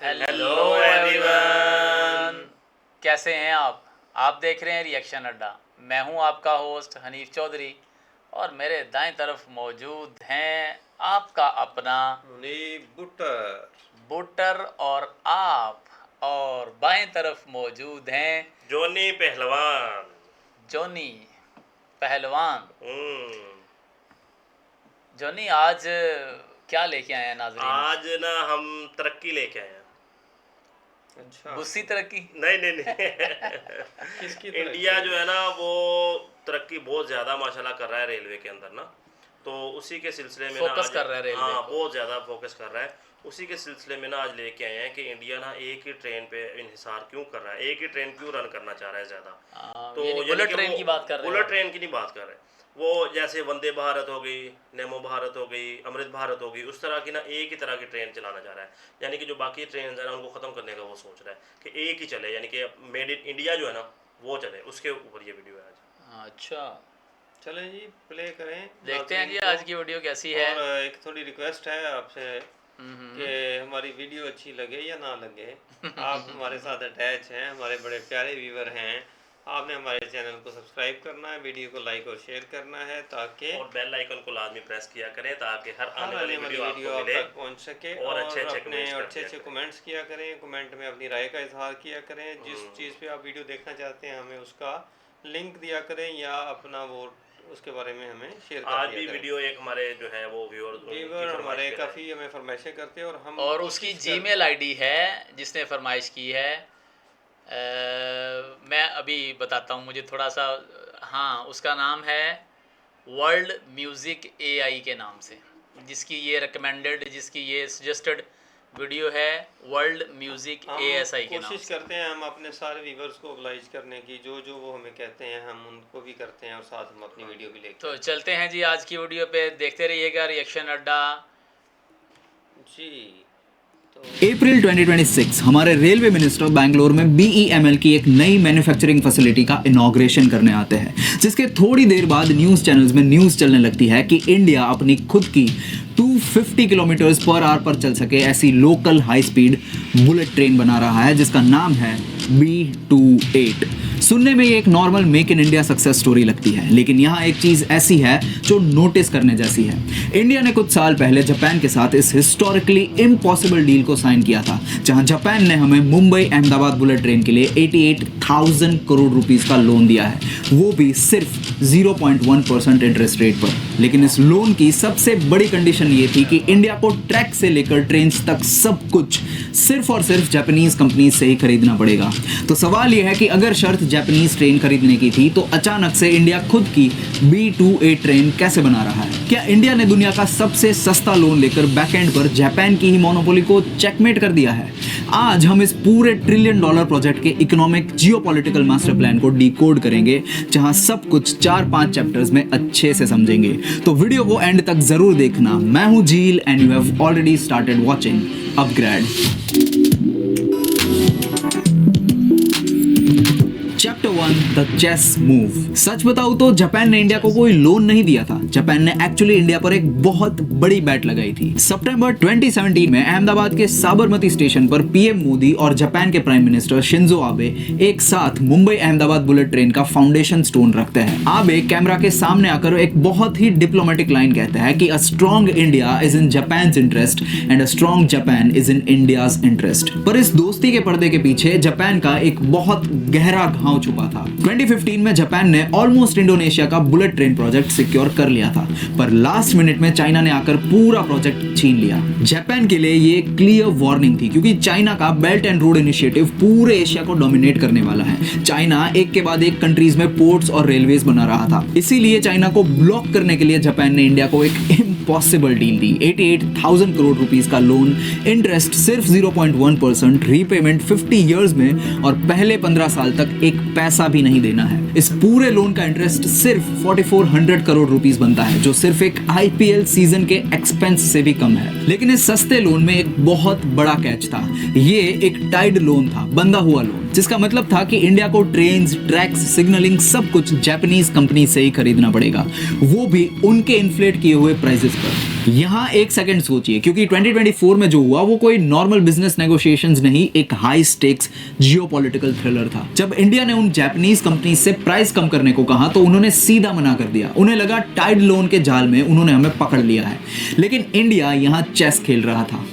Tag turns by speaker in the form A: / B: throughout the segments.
A: Hello everyone, कैसे हैं आप देख रहे हैं रिएक्शन अड्डा। मैं हूं आपका होस्ट हनीफ चौधरी और मेरे दाएं तरफ मौजूद हैं आपका अपना
B: बुटर
A: बुटर और आप, और बाएं तरफ मौजूद हैं
B: जोनी पहलवान।
A: जोनी पहलवान।
B: हम्म,
A: जोनी, आज क्या लेके आए हैं नाज़रीन?
B: आज ना हम तरक्की लेके आए हैं।
C: अच्छा,
A: गुस्सी तरक्की?
B: नहीं
C: किसकी
B: इंडिया जो है ना वो तरक्की बहुत ज़्यादा माशाल्लाह कर रहा है रेलवे के अंदर ना, तो उसी के सिलसिले में
A: फोकस
B: आज
A: कर रहा है रेलवे
B: हाँ
A: को।
B: बहुत ज़्यादा फोकस कर रहा है। उसी के सिलसिले में ना आज लेके आए हैं कि इंडिया ना एक ही ट्रेन पे इन्हिसार क्यों कर रहा है, एक ही ट्रेन क्यों रन करना चाह रहा है ज़्यादा। तो
A: यानी
B: यानी
A: बुलेट
B: कि
A: ट्रेन
B: वो
A: की बात कर रहे हैं
B: बुलेट
A: आप?
B: ट्रेन की नहीं बात कर रहे, वो जैसे वंदे भारत हो गई, नेमो भारत हो गई, अमृत भारत हो गई, उस तरह की ना एक ही तरह की ट्रेन चलाना चाह रहा है। यानी कि जो बाकी ट्रेन है ना उनको ख़त्म करने का वो सोच रहा है कि एक ही चले, यानी कि मेड इन इंडिया जो है ना वो चले। उसके ऊपर ये वीडियो है आज।
A: अच्छा,
C: चलें जी, प्ले करें,
A: देखते हैं जी
C: नाज़रीन
A: आज की वीडियो कैसी है।
C: और एक थोड़ी रिक्वेस्ट है आपसे
A: हम्म,
C: कि हमारी वीडियो अच्छी लगे या ना लगे, आप हमारे साथ अटैच हैं, हमारे बड़े प्यारे व्यूवर हैं। आपने हमारे चैनल को सब्सक्राइब करना है, वीडियो को लाइक और शेयर करना है ताकि
B: और बेल आइकन को लाजमी प्रेस किया करें ताकि हर
C: हर
B: आने वाली वीडियो
C: वीडियो
B: आपको
C: आप
B: मिले।
C: तक पहुंच सके
B: और
C: और
B: अच्छे-अच्छे
C: अपने
B: comments कर
C: अच्छे
B: दिया
C: अच्छे
B: करें।
C: कमेंट्स किया करें, कमेंट में अपनी राय का इजहार किया करें। जिस चीज़ पे आप वीडियो देखना चाहते हैं हमें उसका लिंक दिया करें या अपना वो उसके बारे में हमें शेयर कर
B: आज
C: दिया
B: भी
C: करें।
B: वीडियो एक हमारे जो है वो
C: व्यूवर हमारे काफ़ी हमें फरमाइशें करते हैं और हम
A: और
C: कोशिश
A: उसकी
C: करते
A: जीमेल आईडी है जिसने फरमाइश की है। मैं अभी बताता हूँ, मुझे थोड़ा सा, हाँ, उसका नाम है वर्ल्ड म्यूज़िक एआई के नाम से, जिसकी ये रिकमेंडेड, जिसकी ये सजेस्टेड वीडियो है वर्ल्ड म्यूज़िक
C: हम
A: एएसआई के नाम
C: कोशिश
A: से।
C: करते हैं हम अपने सारे व्यूवर्स को oblige करने की, जो जो वो हमें कहते हैं हम उनको भी करते हैं और साथ हम अपनी वीडियो भी लेके
A: तो चलते हैं जी आज की वीडियो पे, देखते रहिएगा रिएक्शन अड्डा।
C: जी। तो
D: अप्रैल 2026 हमारे रेलवे मिनिस्टर बैंगलोर में BEML की एक नई मैन्युफैक्चरिंग फैसिलिटी का इनॉग्रेशन करने आते हैं, जिसके थोड़ी देर बाद न्यूज़ चैनल्स में न्यूज़ चलने लगती है कि इंडिया अपनी खुद की 250 किलोमीटर्स पर आवर पर चल सके ऐसी local high speed bullet train बना रहा है जिसका नाम है B28। सुनने में ये एक normal make in India success story लगती है, लेकिन यहाँ एक चीज ऐसी है जो नोटिस करने जैसी है। इंडिया ने कुछ साल पहले जापान के साथ इस हिस्टोरिकली इम्पॉसिबल डील को साइन किया था, जहां जापान ने हमें मुंबई अहमदाबाद बुलेट ट्रेन के लिए 88,000 करोड़ रुपीस का लोन दिया है, वो भी सिर्फ 0.1% इंटरेस्ट रेट पर। लेकिन इस लोन की सबसे बड़ी कंडीशन ये थी कि इंडिया को ट्रैक से लेकर ट्रेन तक सब कुछ सिर्फ और सिर्फ जापानीज कंपनी से ही खरीदना पड़ेगा। तो सवाल यह है कि अगर शर्त जापानीज ट्रेन खरीदने की थी तो अचानक से इंडिया खुद की B28 ट्रेन कैसे बना रहा है? क्या इंडिया ने दुनिया का सबसे सस्ता लोन लेकर बैकएंड पर जापान की ही मोनोपोली को चेकमेट कर दिया है? आज हम इस पूरे $1 ट्रिलियन प्रोजेक्ट के इकोनॉमिक जियोपॉलिटिकल मास्टर प्लान को डिकोड करेंगे, जहां सब कुछ 4-5 चैप्टर्स में अच्छे से समझेंगे। तो वीडियो को एंड तक जरूर देखना। मैं हूं Jheel and you have already started watching upgrade. Chapter 1 the chess move. सच बताऊं तो जापान ने इंडिया को कोई लोन नहीं दिया था। जापान ने एक्चुअली इंडिया पर एक बहुत बड़ी बैट लगाई थी। सितंबर 2017 में अहमदाबाद के साबरमती स्टेशन पर पीएम मोदी और जापान के प्राइम मिनिस्टर शिंजो आबे एक साथ मुंबई अहमदाबाद बुलेट ट्रेन का फाउंडेशन स्टोन रखते हैं। आबे कैमरा के सामने आकर एक बहुत ही डिप्लोमेटिक लाइन कहते हैं कि a strong India is in Japan's interest and a strong Japan is in India's interest. पर इस दोस्ती के पर्दे के पीछे जापान का एक बहुत गहरा घाव छुपा था। 2015 में जापान ने ऑलमोस्ट इंडोनेशिया का बुलेट ट्रेन प्रोजेक्ट सिक्योर कर लिया था, पर लास्ट मिनट में चाइना ने आकर पूरा प्रोजेक्ट छीन लिया। जापान के लिए ये क्लियर वार्निंग थी, क्योंकि चाइना का बेल्ट एंड रोड इनिशिएटिव पूरे एशिया को डोमिनेट करने वाला है। चाइना एक के बाद एक कंट्रीज में पोर्ट्स और रेलवेज बना रहा था। इसीलिए चाइना को ब्लॉक करने के लिए जापान ने इंडिया को एक इम्पॉसिबल डील दी। 88,000 करोड़ रुपीस का लोन, इंटरेस्ट सिर्फ 0.1%, रीपेमेंट 50 इयर्स में और पहले 15 साल तक एक पैसा भी नहीं देना है। इस पूरे लोन का इंटरेस्ट सिर्फ 4400 करोड़ रुपीस बनता है, जो सिर्फ एक IPL सीजन के एक्सपेंस से भी कम है। लेकिन इस सस्ते लोन में एक बहुत बड़ा कैच था। ये एक टाइड लोन था, बंधा हुआ लोन, जिसका मतलब था कि इंडिया को ट्रेन्स, ट्रैक्स, सिग्नलिंग सब कुछ जापानीज कंपनी से ही खरीदना पड़ेगा, वो भी उनके इन्फ्लेट किए हुए प्राइसेस पर। यहाँ एक सेकंड सोचिए, क्योंकि 2024 में जो हुआ वो कोई नॉर्मल बिजनेस नेगोशिएशंस नहीं, एक हाई स्टेक्स जियोपॉलिटिकल थ्रिलर था। जब इंडिया ने उन जापानीज कंपनी से प्राइस कम करने को कहा तो उन्होंने सीधा मना कर दिया। उन्हें लगा टाइड लोन के जाल में उन्होंने हमें पकड़ लिया है। लेकिन इंडिया यहाँ चेस खेल रहा था।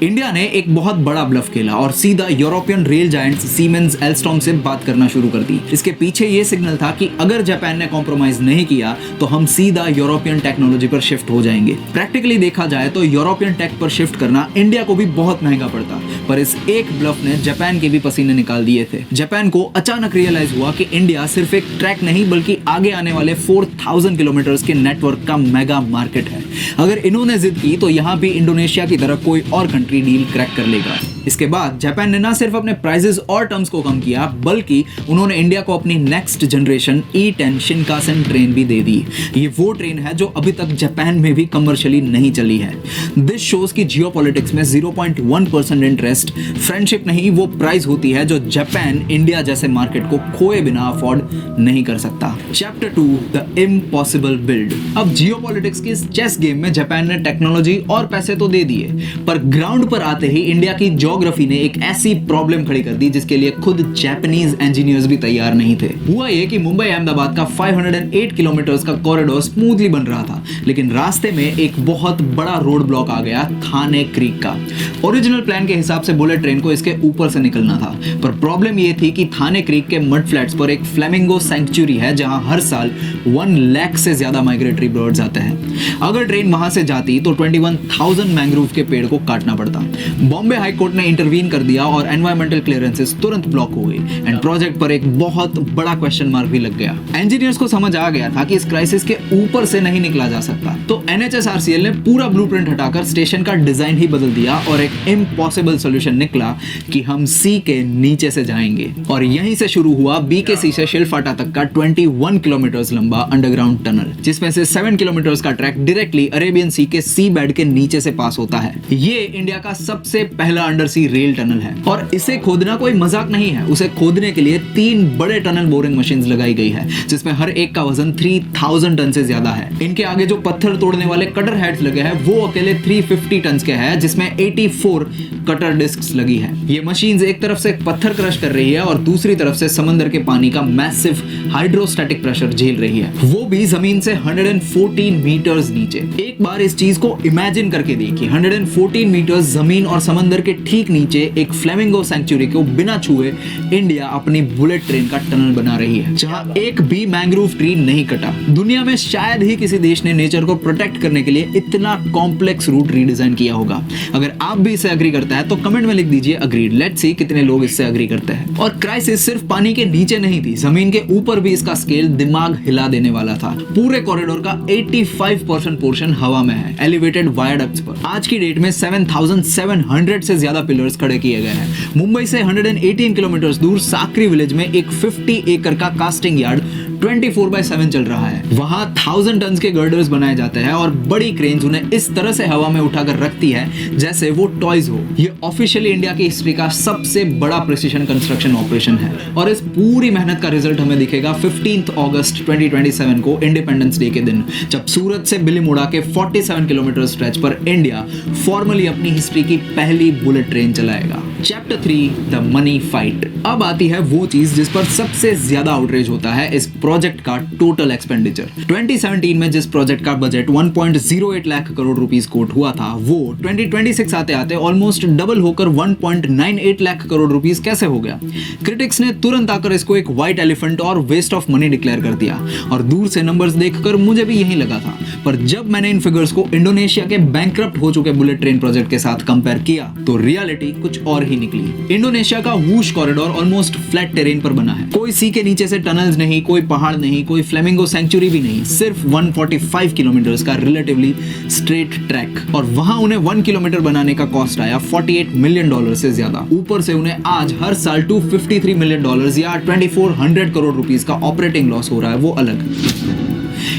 D: इंडिया ने एक बहुत बड़ा ब्लफ खेला और सीधा European rail giants siemens Alstom से बात करना शुरू कर दी। इसके पीछे ये सिग्नल था कि अगर जापान ने कॉम्प्रोमाइज नहीं किया तो हम सीधा यूरोपियन टेक्नोलॉजी पर शिफ्ट हो जाएंगे। प्रैक्टिकली देखा जाए तो यूरोपियन टेक पर शिफ्ट करना इंडिया को भी बहुत महंगा पड़ता, पर इस एक ब्लफ ने जापान के भी पसीने निकाल दिए थे। जापान को अचानक रियलाइज हुआ कि इंडिया सिर्फ एक ट्रैक नहीं बल्कि आगे आने वाले 4000 किलोमीटर के नेटवर्क का मेगा मार्केट है। अगर इन्होंने जिद की तो यहाँ भी इंडोनेशिया की तरह कोई और कंट्री डील क्रैक कर लेगा। इसके बाद जापान ने ना सिर्फ अपने प्राइसेस और टर्म्स को कम किया बल्कि उन्होंने इंडिया को अपनी next generation E10 Shinkansen train भी दे दी। ये वो ट्रेन है जो अभी तक जापान में भी कमर्शियली नहीं चली है। दिस शोज की जियोपॉलिटिक्स में 0.1% इंटरेस्ट फ्रेंडशिप नहीं, वो प्राइस होती है जो जापान इंडिया जैसे मार्केट को खोए बिना अफोर्ड नहीं कर सकता। Chapter 2 the impossible build. अब जियोपॉलिटिक्स की इस चेस गेम में जापान ने टेक्नोलॉजी और पैसे तो दे दिए, पर ग्राउंड पर आते ही इंडिया की ज्योग्राफी ने एक ऐसी प्रॉब्लम खड़ी कर दी जिसके लिए खुद जापानीज इंजीनियर्स भी तैयार नहीं थे। हुआ ये कि मुंबई अहमदाबाद का 508 किलोमीटर्स का कॉरिडोर स्मूथली बन रहा था, लेकिन रास्ते में एक बहुत बड़ा रोड ब्लॉक आ गया थाने क्रीक का। ओरिजिनल प्लान के हिसाब से बुलेट ट्रेन को इसके ऊपर से निकलना था, पर प्रॉब्लम ये थी कि थाने क्रीक के मड फ्लैट्स पर एक फ्लेमिंगो सैंक्चुरी है जहां हर साल 1 लाख से ज्यादा माइग्रेटरी बर्ड्स आते हैं। अगर ट्रेन वहां से जाती तो 21,000 मैंग्रोव के पेड़ को काटना पड़ता। बॉम्बे हाई कोर्ट ने इंटरवीन कर दिया और एनवायरमेंटल क्लियरेंसेस तुरंत ब्लॉक हो गई एंड प्रोजेक्ट पर एक बहुत बड़ा क्वेश्चन मार्क भी लग गया। इंजीनियर्स को समझ आ गया था कि इस क्राइसिस के ऊपर से नहीं निकला जा सकता, तो NHSRCL ने पूरा ब्लूप्रिंट हटाकर स्टेशन का डिजाइन ही बदल दिया और एक इम्पॉसिबल सॉल्यूशन निकला कि हम सी के नीचे से जाएंगे। और यहीं से शुरू हुआ BKC से शिलफाटा तक का 21 किलोमीटर लंबा अंडरग्राउंड टनल, जिसमें से 7 किलोमीटर का ट्रैक डायरेक्टली अरेबियन सी के सी बेड के नीचे से पास होता है। ये इंडिया का सबसे पहला अंडर सी रेल टनल है और इसे खोदना कोई मजाक नहीं है। उसे खोदने के लिए 3 बड़े टनल बोरिंग मशीन्स लगाई गई है, जिसमें हर एक का वजन 3000 टन से ज्यादा है। इनके आगे जो पत्थर तोड़ने वाले कटर हेड्स लगे हैं वो अकेले 350 टन के हैं, जिसमें 84 कटर डिस्क्स लगी है। ये मशीन्स एक तरफ से पत्थर क्रश कर रही है और दूसरी तरफ से समंदर के पानी का मैसिव हाइड्रोस्टैटिक प्रेशर झेल रही है, वो भी जमीन से 114 मीटर्स नीचे। एक बार इस चीज को इमेजिन करके देखिए, 114 मीटर्स जमीन और समंदर के ठीक नीचे एक फ्लेमिंगो सैंक्चुरी को बिना छुए इंडिया अपनी बुलेट ट्रेन का टनल बना रही है, जहां एक भी मैंग्रोव ट्री नहीं कटा। दुनिया में शायद ही किसी देश ने नेचर को प्रोटेक्ट करने के लिए इतना कॉम्प्लेक्स रूट रीडिजाइन किया होगा। अगर आप भी इससे एग्री करता है तो कमेंट में लिख दीजिए अग्रीड। लेट्स सी कितने लोग इससे एग्री करते हैं। और क्राइसिस सिर्फ पानी के नीचे नहीं थी, जमीन के ऊपर भी इसका स्केल दिमाग हिला देने वाला था। पूरे कॉरिडोर का 85% पोर्शन हवा में है, एलिवेटेड वायडक्ट्स पर। आज की डेट में 7700 से ज्यादा पिलर्स खड़े किए गए हैं। मुंबई से 118 किलोमीटर दूर साकरी विलेज में एक 50 एकड़ का कास्टिंग यार्ड 24/7 चल रहा है। वहां 1000 टन के गर्डर्स बनाए जाते हैं और बड़ी क्रेन्स उन्हें इस तरह से हवा में उठाकर रखती है जैसे वो टॉयज हो। ये ऑफिशियली इंडिया की हिस्ट्री का सबसे बड़ा प्रिसिशन कंस्ट्रक्शन ऑपरेशन है और इस पूरी मेहनत का रिजल्ट हमें दिखेगा 15 अगस्त 2027 को, इंडिपेंडेंस डे के दिन, जब सूरत से बिलीमोड़ा के 47 किलोमीटर स्ट्रेच पर इंडिया फॉर्मली अपनी हिस्ट्री की पहली बुलेट ट्रेन चलाएगा। Chapter 3 the money fight. अब आती है वो चीज जिस पर सबसे ज्यादा आउटरीच होता है, इस प्रोजेक्ट का टोटल एक्सपेंडिचर। 2017 में जिस प्रोजेक्ट का budget 1.08 lakh crore rupees quote हुआ था, वो 2026 आते आते ऑलमोस्ट डबल होकर 1.98 लाख करोड़ रुपीस कैसे हो गया? क्रिटिक्स ने तुरंत आकर इसको एक व्हाइट एलिफेंट और वेस्ट ऑफ मनी डिक्लेयर कर दिया और दूर से नंबर्स देखकर मुझे भी यही लगा था, पर जब मैंने इन फिगर्स को इंडोनेशिया के बैंकरप्ट हो चुके बुलेट ट्रेन प्रोजेक्ट के साथ कंपेयर किया तो रियलिटी कुछ और ही निकली। इंडोनेशिया का whoosh corridor almost flat terrain पर बना है, कोई सी के नीचे से टनल्स नहीं, कोई पहाड़ नहीं, कोई फ्लेमिंगो सैंक्चुरी भी नहीं, सिर्फ 145 किलोमीटर का रिलेटिवली स्ट्रेट ट्रैक। और वहां उन्हें 1 किलोमीटर बनाने का कॉस्ट आया $48 मिलियन से ज्यादा। ऊपर से उन्हें आज हर साल $253 मिलियन या 2400 करोड़ रुपीस का ऑपरेटिंग लॉस हो रहा है, वो अलग।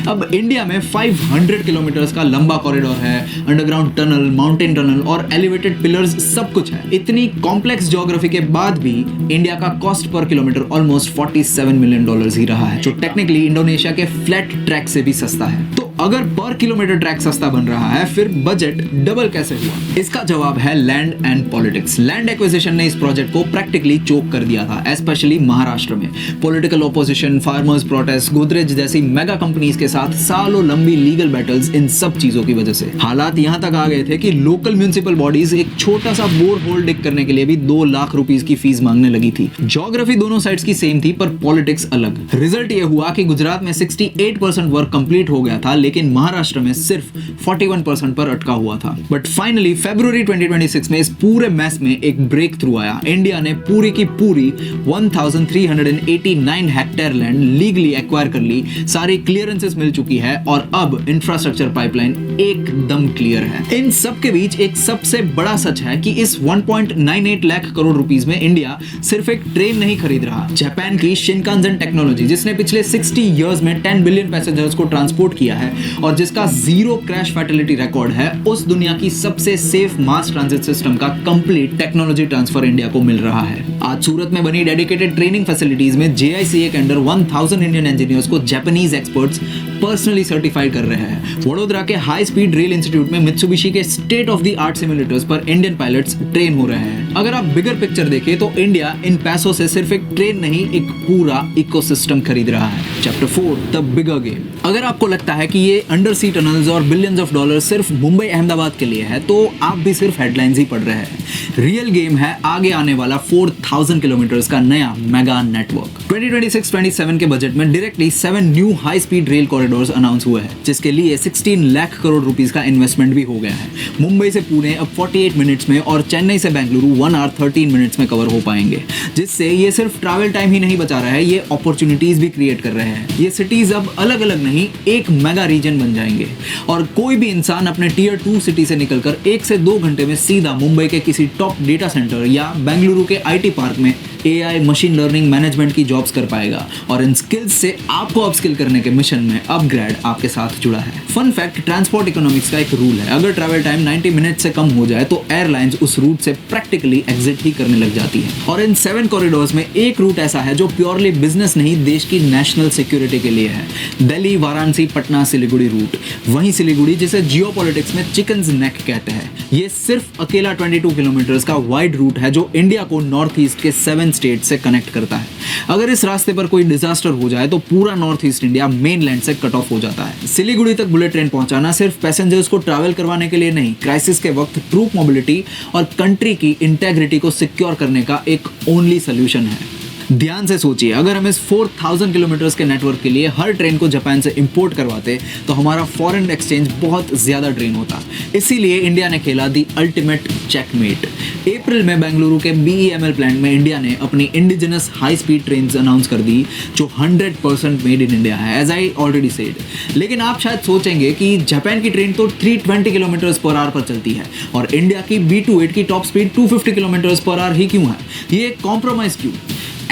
D: अब इंडिया में 500 किलोमीटर का लंबा कॉरिडोर है, अंडरग्राउंड टनल, माउंटेन टनल और एलिवेटेड पिलर्स सब कुछ है। इतनी कॉम्प्लेक्स ज्योग्राफी के बाद भी इंडिया का cost per kilometre almost $47 million ही रहा है, जो टेक्निकली इंडोनेशिया के फ्लैट ट्रैक से भी सस्ता है। तो अगर पर किलोमीटर ट्रैक सस्ता बन रहा है फिर बजट डबल कैसे हुआ? इसका जवाब है land and politics. Land acquisition ने इस प्रोजेक्ट को प्रैक्टिकली चोक कर दिया था, स्पेशली महाराष्ट्र में। Political opposition, farmers protest, Godrej जैसी मेगा कंपनीज के साथ सालों लंबी लीगल बैटल्स, इन सब चीजों की वजह से हालात यहां तक आ गए थे कि लोकल म्युनिसिपल बॉडीज एक छोटा सा बोर होल डिग करने के लिए भी 2 लाख रुपीस की फीस मांगने लगी थी। ज्योग्राफी दोनों साइड्स की सेम थी पर पॉलिटिक्स अलग। रिजल्ट ये हुआ कि गुजरात में 68% वर्क कंप्लीट हो गया था, लेकिन महाराष्ट्र में सिर्फ 41% पर अटका हुआ था। बट फाइनली फरवरी 2026 में इस पूरे मैस में एक ब्रेक थ्रू आया। इंडिया ने पूरी की पूरी 1389 हेक्टेयर लैंड लीगली एक्वायर कर ली, सारी क्लियरेंसेस मिल चुकी है और अब इंफ्रास्ट्रक्चर पाइपलाइन एकदम क्लियर है। इन सब के बीच एक सबसे बड़ा सच है कि इस 1.98 लाख करोड़ रुपीस में इंडिया सिर्फ एक ट्रेन नहीं खरीद रहा। जापान की शिनकानसेन टेक्नोलॉजी, जिसने पिछले 60 इयर्स में 10 बिलियन पैसेंजर्स को ट्रांसपोर्ट किया है और जिसका 0 क्रैश फैटेलिटी रिकॉर्ड है, उस दुनिया की सबसे सेफ मास ट्रांजिट सिस्टम का कंप्लीट टेक्नोलॉजी ट्रांसफर इंडिया को मिल रहा है। आज सूरत में बनी डेडिकेटेड ट्रेनिंग फैसिलिटीज में JICA के अंडर 1000 इंडियन इंजीनियर्स को जापानीज एक्सपर्ट्स पर्सनली सर्टिफाइड कर रहे हैं। वडोदरा के हाई स्पीड रेल इंस्टीट्यूट में मित्सुबिशी के state of the art simulators पर इंडियन पायलट्स ट्रेन हो रहे हैं। अगर आप बिगर पिक्चर देखें तो इंडिया इन पैसों से सिर्फ एक ट्रेन नहीं, एक पूरा इकोसिस्टम खरीद रहा है। Chapter 4 the bigger game. अगर आपको लगता है कि ये अंडर सी टनल्स और बिलियंस ऑफ डॉलर्स सिर्फ मुंबई अहमदाबाद के लिए है तो आप भी सिर्फ हेडलाइंस ही पढ़ रहे हैं। रियल गेम है आगे आने वाला 4000 किलोमीटर्स का नया मेगा नेटवर्क। 2026-27 के बजट में directly 7 new high speed rail corridors announce हुए हैं, जिसके लिए 16 लाख करोड़ रुपीस का इन्वेस्टमेंट भी हो गया है। मुंबई से पुणे अब 48 मिनट्स में और चेन्नई से बेंगलुरु 1 आवर 13 मिनट्स में कवर हो पाएंगे, जिससे ये सिर्फ ट्रैवल टाइम ही नहीं बचा रहा है, ये अपॉर्चुनिटीज भी क्रिएट कर रहे हैं। ये सिटीज अब अलग अलग नहीं, एक मेगा रीजन बन जाएंगे और कोई भी इंसान अपने टियर 2 सिटी से निकलकर 1 से 2 घंटे में सीधा मुंबई के किसी टॉप डेटा सेंटर या बेंगलुरु के IT पार्क में AI मशीन लर्निंग मैनेजमेंट की जॉब्स कर पाएगा। और इन स्किल्स से आपको अपस्किल करने के मिशन में अपग्रेड आपके साथ जुड़ा है। फन फैक्ट, ट्रांसपोर्ट इकोनॉमिक्स का एक रूल है, अगर ट्रैवल टाइम 90 मिनट से कम हो जाए तो एयरलाइंस उस रूट से प्रैक्टिकली एग्जिट ही करने लग जाती है। और इन 7 कॉरिडोर्स में एक रूट ऐसा है जो प्योरली बिजनेस नहीं, देश की नेशनल सिक्योरिटी के लिए है। दिल्ली, वाराणसी, पटना, सिलीगुड़ी रूट। वहीं सिलीगुड़ी, जिसे जियोपॉलिटिक्स में चिकन्स नेक कहते हैं, ये सिर्फ अकेला 22 किलोमीटर्स का वाइड रूट है जो इंडिया को नॉर्थ ईस्ट के 7 स्टेट से कनेक्ट करता है। अगर इस रास्ते पर कोई डिजास्टर हो जाए तो पूरा नॉर्थ ईस्ट इंडिया मेनलैंड से कट ऑफ हो जाता है। सिलीगुड़ी तक बुलेट ट्रेन पहुंचाना सिर्फ पैसेंजर्स को ट्रैवल करवाने के लिए नहीं, क्राइसिस के वक्त ट्रूप मोबिलिटी और कंट्री की इंटेग्रिटी को सिक्योर करने का एक ओनली सोल्यूशन है। ध्यान से सोचिए, अगर हम इस 4000 किलोमीटर्स के नेटवर्क के लिए हर ट्रेन को जापान से इंपोर्ट करवाते तो हमारा फॉरेन एक्सचेंज बहुत ज्यादा ड्रेन होता। इसीलिए इंडिया ने खेला दी अल्टीमेट चेकमेट। अप्रैल में बेंगलुरु के BEML प्लांट में इंडिया ने अपनी indigenous high speed train announce कर दी जो 100% मेड इन इंडिया है, एज आई ऑलरेडी सेड। लेकिन आप शायद सोचेंगे कि जापान की ट्रेन तो 320 किलोमीटर पर आवर पर चलती है और इंडिया की B28 की top speed 250 kilometre per hour ही क्यों है? ये कॉम्प्रोमाइज क्यों?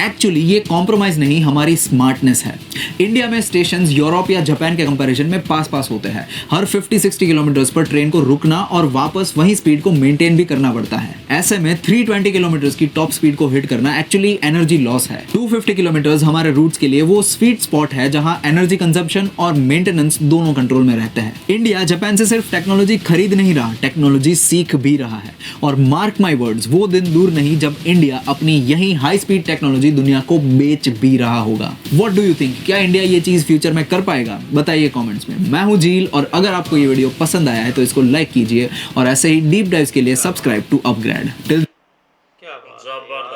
D: एक्चुअली ये कॉम्प्रोमाइज नहीं, हमारी स्मार्टनेस है। इंडिया में स्टेशन यूरोप या जापान के कंपैरिजन में पास होते हैं। हर 50-60 किलोमीटर पर ट्रेन को रुकना और वापस वही स्पीड को मेंटेन भी करना पड़ता है। ऐसे में 320 किलोमीटर की टॉप स्पीड को हिट करना एक्चुअली एनर्जी लॉस है। 250 किलोमीटर हमारे रूट्स के लिए वो स्वीट स्पॉट है जहां एनर्जी कंजप्शन और मेंटेनेंस दोनों कंट्रोल में रहते हैं। इंडिया जापान से सिर्फ टेक्नोलॉजी खरीद नहीं रहा, टेक्नोलॉजी सीख भी रहा है। और मार्क माई वर्ड्स, वो दिन दूर नहीं जब इंडिया अपनी यही हाई स्पीड टेक्नोलॉजी दुनिया को बेच भी रहा होगा। व्हाट डू यू थिंक, क्या इंडिया ये चीज फ्यूचर में कर पाएगा? बताइए कमेंट्स में। मैं हूं झील और अगर आपको ये वीडियो पसंद आया है तो इसको लाइक कीजिए और ऐसे ही डीप डाइव्स के लिए सब्सक्राइब टू अपग्रेड।
C: क्या बात है यार,
A: क्या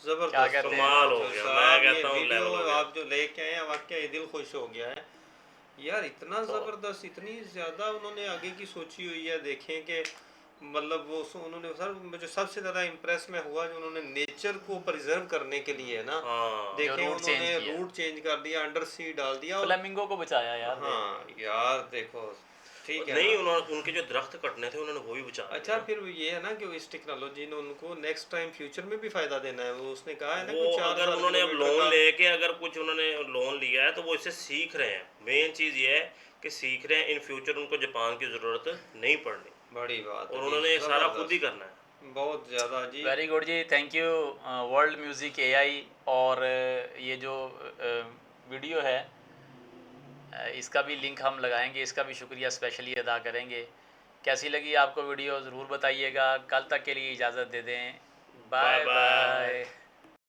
C: जबरदस्त
A: कहते हैं?
B: कमाल हो गया, मैं कहता हूँ
C: वीडियो
B: level हो गया।
C: आप जो लेके आए हैं वाकई दिल खुश हो गया है यार। इतना जबरदस्त, इतनी ज्यादा उन्होंने आगे की सोची हुई है। देखें कि मतलब वो उन्होंने सर, मुझे सबसे ज्यादा इम्प्रेस में हुआ जो उन्होंने नेचर को प्रिजर्व करने के लिए ना,
B: हाँ,
C: देखें
A: जो रूट चेंज
C: उन्होंने
A: किया।
C: रूट चेंज कर दिया, अंडर सी डाल दिया और
A: फ्लेमिंगो को बचाया यार।
C: हाँ यार देखो, ठीक है
B: नहीं
C: ना?
B: उन्होंने उनके जो दरख्त कटने थे उन्होंने वो भी बचा दिए।
C: अच्छा, फिर ये है ना कि इस टेक्नोलॉजी ने उनको नेक्स्ट टाइम फ्यूचर में भी फायदा देना है। वो उसने कहा है ना
B: वो
C: कि 4000
B: अगर उन्होंने अब
C: किलोमीटर
B: लोन
C: का-
B: लेके अगर कुछ उन्होंने लोन लिया है तो वो इससे सीख रहे हैं। मेन चीज़ ये है कि सीख रहे हैं, इन फ्यूचर उनको जापान की ज़रूरत नहीं पड़नी
C: बड़ी बात है
B: और
C: जी,
B: उन्होंने ये सारा खुद
C: जबरदस्त।
B: ही करना है।
C: बहुत ज़्यादा जी।
A: वेरी गुड जी, thank you world music AI। और ये जो वीडियो है इसका भी लिंक हम लगाएंगे, इसका भी शुक्रिया स्पेशली अदा करेंगे। कैसी लगी आपको वीडियो ज़रूर बताइएगा। कल तक के लिए इजाज़त दे दें। Bye
B: bye
A: bye.